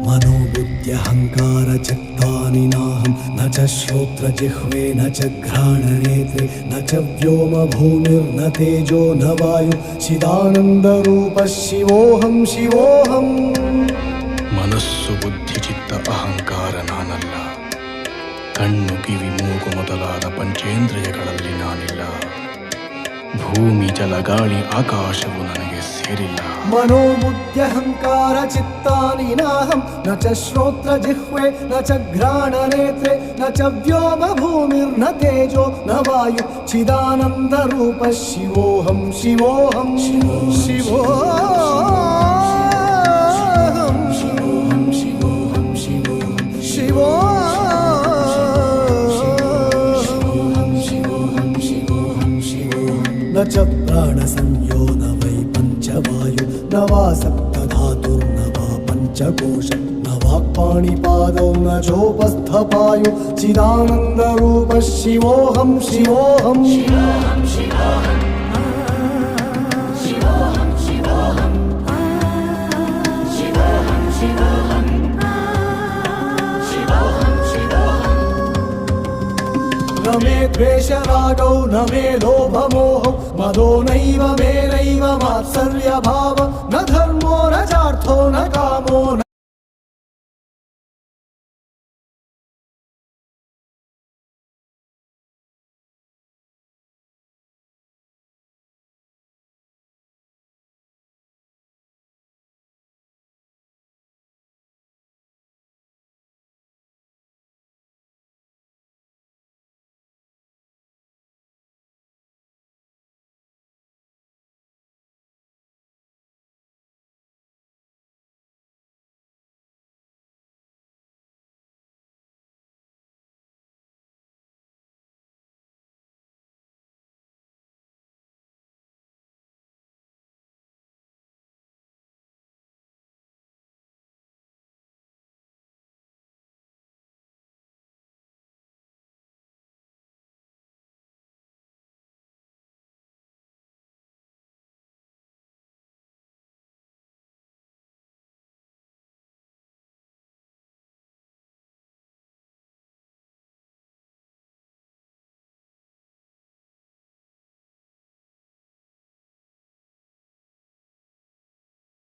मनोबुद्ध्यहङ्कारचित्तानि नाहं न च श्रोत्रजिह्वे न च घ्राणनेत्रे न च व्योमभूमिर्न तेजो न वायु चिदानन्दरूपः शिवोऽहं शिवोऽहम् ಮನಸ್ಸು ಬುದ್ಧಿ ಚಿತ್ತ ಅಹಂಕಾರ ನಾನಲ್ಲ. ಕಣ್ಣು ಕಿವಿ ಮೂಗು ಮೊದಲಾದ ಪಂಚೇಂದ್ರಿಯಗಳಲ್ಲಿ ನಾನಿಲ್ಲ. ಭೂಮಿ ಜಲ ಗಾಳಿ ಆಕಾಶವು ನನಗೆ ಸೇರಿಲ್ಲ. मनोबुद्ध्यहङ्कारचित्तानि नाहं न च श्रोत्रजिह्वे न च घ्राणनेत्रे न च व्योमभूमिर्न तेजो न वायु चिदानन्दरूपः शिवोऽहं शिवोऽहं शिवोऽहं शिवोऽहं शिवोऽहं शिवोऽहं न च प्राणसंयो न वै पञ्चवायु न वा सप्तधातुर्न वा पञ्चकोश न वाक्पाणिपादौ न चोपस्थपायु चिदानन्दरूपः शिवोऽहं शिवोऽहं न मे द्वेषरागौ न मे लोभमोहौ मदो नैव मे नैव मात्सर्यभाव न धर्मो न चार्थो न कामो न